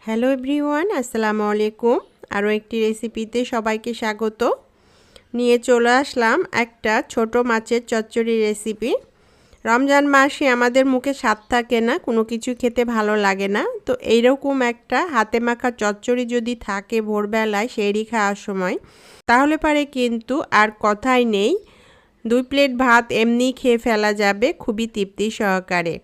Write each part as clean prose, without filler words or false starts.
Hello everyone, আসসালামু আলাইকুম। আরও একটি রেসিপিতে সবাইকে স্বাগত। নিয়ে চলে আসলাম একটা ছোট মাছের চচ্চড়ি রেসিপি। রমজান মাসে আমাদের মুখে স্বাদ থাকে না, কোনো কিছু খেতে ভালো লাগে না, তো এইরকম একটা হাতে মাখা চচ্চড়ি যদি থাকে ভোরবেলায় সেহরি খাওয়ার সময়, তাহলে পারে কিন্তু আর কথাই নেই, 2 প্লেট ভাত এমনি খেয়ে ফেলা যাবে খুবই তৃপ্তি সহকারে।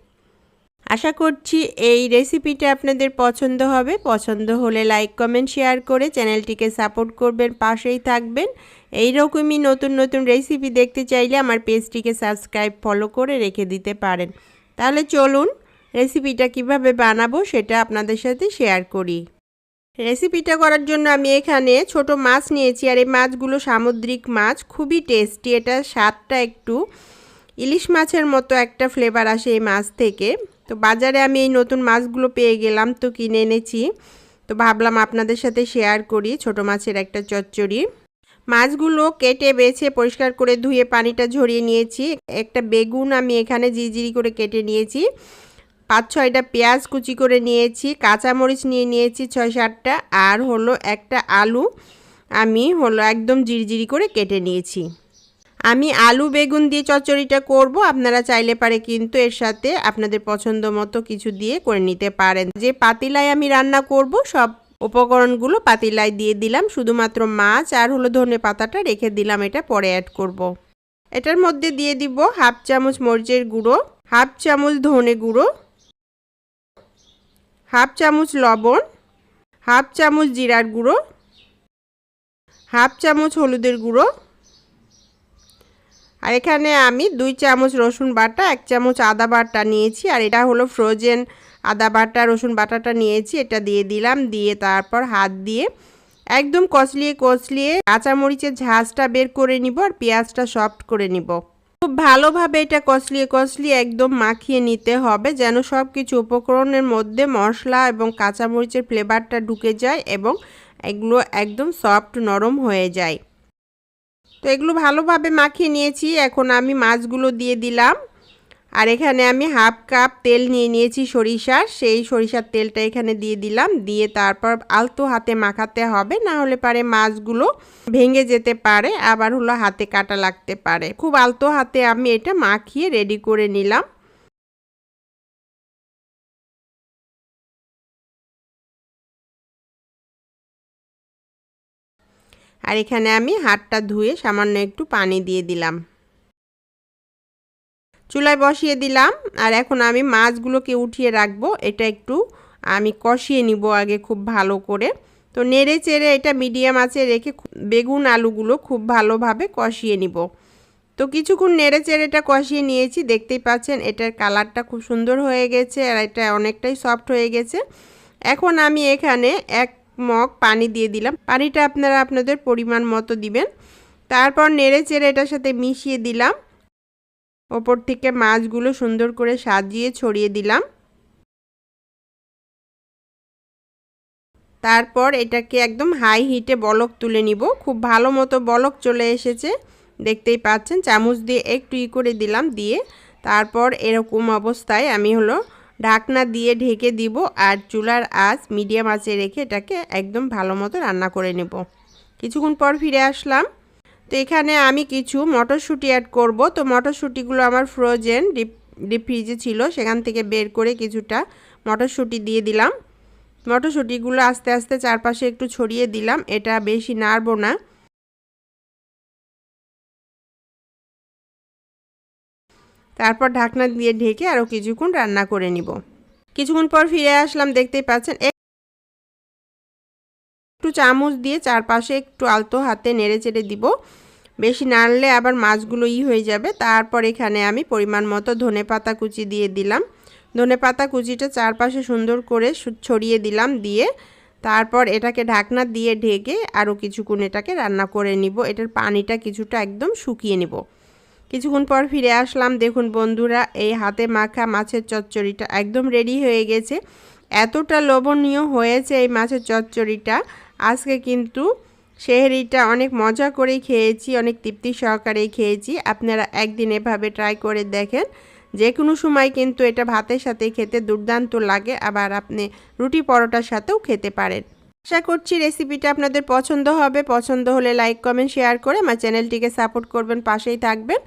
আশা করছি এই রেসিপিটা আপনাদের পছন্দ হবে। পছন্দ হলে লাইক কমেন্ট শেয়ার করে চ্যানেলটিকে সাপোর্ট করবেন, পাশেই থাকবেন। এই রকমই নতুন নতুন রেসিপি দেখতে চাইলে আমার পেজটিকে সাবস্ক্রাইব ফলো করে রেখে দিতে পারেন। তাহলে চলুন রেসিপিটা কিভাবে বানাবো সেটা আপনাদের সাথে শেয়ার করি। রেসিপিটা করার জন্য আমি এখানে ছোট মাছ নিয়েছি, আর এই মাছগুলো সামুদ্রিক মাছ, খুবই টেস্টি। এটা স্বাদটা একটু ইলিশ মাছের মতো একটা ফ্লেভার আসে এই মাছ থেকে। তো বাজারে আমি এই নতুন মাছগুলো পেয়ে গেলাম, তো কিনে এনেছি, তো ভাবলাম আপনাদের সাথে শেয়ার করি ছোট মাছের একটা চচ্চড়ি। মাছগুলো কেটে বেছে পরিষ্কার করে ধুয়ে পানিটা ঝরিয়ে নিয়েছি। একটা বেগুন আমি এখানে জিরি করে কেটে নিয়েছি, 5-6টা পেঁয়াজ কুচি করে নিয়েছি, কাঁচামরিচ নিয়েছি 6-7টা, আর হলো একটা আলু আমি একদম জিরি করে কেটে নিয়েছি। আমি আলু বেগুন দিয়ে চচ্চড়িটা করব, আপনারা চাইলে পারে কিন্তু এর সাথে আপনাদের পছন্দ মতো কিছু দিয়ে করে নিতে পারেন। যে পাতিলায় আমি রান্না করব সব উপকরণগুলো পাতিলায় দিয়ে দিলাম, শুধুমাত্র মাছ আর ধনে পাতাটা রেখে দিলাম, এটা পরে অ্যাড করব। এটার মধ্যে দিয়ে দিব 1/2 চামচ মরিচের গুঁড়ো, 1/2 চামচ ধনে গুঁড়ো, 1/2 চামচ লবণ, 1/2 চামচ জিরার গুঁড়ো, 1/2 চামচ হলুদের গুঁড়ো, আর এখানে আমি 2 চামচ রসুন বাটা, 1 চামচ আদা বাটা নিয়েছি, আর এটা হলো ফ্রোজেন আদা বাটা রসুন বাটাটা নিয়েছি, এটা দিয়ে দিলাম। দিয়ে তারপর হাত দিয়ে একদম কষলিয়ে কাঁচামরিচের ঝাঁজটা বের করে নিব, আর পেঁয়াজটা সফট করে নিব। খুব ভালোভাবে এটা কষলিয়ে একদম মাখিয়ে নিতে হবে, যেন সব কিছু উপকরণের মধ্যে মশলা এবং কাঁচামরিচের ফ্লেভারটা ঢুকে যায় এবং এগুলো একদম সফট নরম হয়ে যায়। তো এগুলো ভালোভাবে মাখিয়ে নিয়েছি। এখন আমি মাছগুলো দিয়ে দিলাম, আর এখানে আমি 1/2 কাপ তেল নিয়েছি সরিষার, সেই সরিষার তেলটা এখানে দিয়ে দিলাম। দিয়ে তারপর আলতো হাতে মাখাতে হবে, না হলে পারে মাছগুলো ভেঙে যেতে পারে, আবার হাতে কাটা লাগতে পারে। খুব আলতো হাতে আমি এটা মাখিয়ে রেডি করে নিলাম। আর এখানে আমি হাতটা ধুয়ে সামান্য একটু পানি দিয়ে দিলাম, চুলায় বসিয়ে দিলাম। আর এখন আমি মাছগুলোকে উঠিয়ে রাখবো, এটা একটু আমি কষিয়ে নিব আগে খুব ভালো করে। তো নেড়ে চেড়ে এটা মিডিয়াম আঁচে রেখে বেগুন আলুগুলো খুব ভালোভাবে কষিয়ে নিব। তো কিছুক্ষণ নেড়ে চেড়ে এটা কষিয়ে নিয়েছি, দেখতেই পাচ্ছেন এটার কালারটা খুব সুন্দর হয়ে গেছে, আর এটা অনেকটাই সফট হয়ে গেছে। এখন আমি এখানে 1 মগ পানি দিয়ে দিলাম, পানিটা আপনারা আপনাদের পরিমাণ মতো দিবেন। তারপর নেড়ে চেড়ে এটার সাথে মিশিয়ে দিলাম, ওপর থেকে মাছগুলো সুন্দর করে সাজিয়ে ছড়িয়ে দিলাম। তারপর এটাকে একদম হাই হিটে বলক তুলে নিব। খুব ভালো মতো বলক চলে এসেছে, দেখতেই পাচ্ছেন। চামচ দিয়ে একটু করে দিলাম, দিয়ে তারপর এরকম অবস্থায় আমি ঢাকনা দিয়ে ঢেকে দিব, আর চুলার আঁচ মিডিয়াম আঁচে রেখে এটাকে একদম ভালো মতো রান্না করে নেব। কিছুক্ষণ পর ফিরে আসলাম। তো এখানে আমি কিছু মটরশুঁটি অ্যাড করব। তো মটরশুঁটিগুলো আমার ফ্রোজেন ডিপ ফ্রিজে ছিল, সেখান থেকে বের করে কিছুটা মটরশুঁটি দিয়ে দিলাম। মটরশুঁটিগুলো আস্তে আস্তে চারপাশে একটু ছড়িয়ে দিলাম, এটা বেশি নাড়ব না। তারপর ঢাকনা দিয়ে ঢেকে আরও কিছুক্ষণ রান্না করে নিব। কিছুক্ষণ পর ফিরে আসলাম, দেখতেই পাচ্ছেন একটু চামচ দিয়ে চারপাশে একটু আলতো হাতে নেড়ে চেড়ে দিব, বেশি নাড়লে আবার মাছগুলো হয়ে যাবে। তারপর এখানে আমি পরিমাণ মতো ধনেপাতা কুচি দিয়ে দিলাম, ধনেপাতা কুচিটা চারপাশে সুন্দর করে ছড়িয়ে দিলাম। দিয়ে তারপর এটাকে ঢাকনা দিয়ে ঢেকে আরও কিছুক্ষণ এটাকে রান্না করে নিব, এটার পানিটা কিছুটা একদম শুকিয়ে নিব। কিছুক্ষণ পর ফিরে আসলাম, দেখুন বন্ধুরা এই হাতে মাখা মাছের চচ্চড়িটা একদম রেডি হয়ে গেছে। এতটা লোভনীয় হয়েছে এই মাছের চচ্চড়িটা, আজকে কিন্তু সেহরিটা অনেক মজা করেই খেয়েছি, অনেক তৃপ্তি সহকারেই খেয়েছি। আপনারা একদিন এভাবে ট্রাই করে দেখেন, যে কোনো সময় কিন্তু এটা ভাতের সাথে খেতে দুর্দান্ত লাগে, আবার আপনি রুটি পরোটার সাথেও খেতে পারেন। আশা করছি রেসিপিটা আপনাদের পছন্দ হবে। পছন্দ হলে লাইক কমেন্ট শেয়ার করে আমার চ্যানেলটিকে সাপোর্ট করবেন, পাশেই থাকবেন।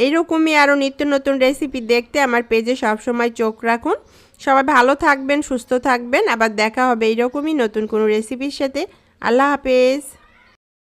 এইরকমই আরও নিত্য নতুন রেসিপি দেখতে আমার পেজে সবসময় চোখ রাখুন। সবাই ভালো থাকবেন, সুস্থ থাকবেন, আবার দেখা হবে এইরকমই নতুন কোনো রেসিপির সাথে। আল্লাহ হাফেজ।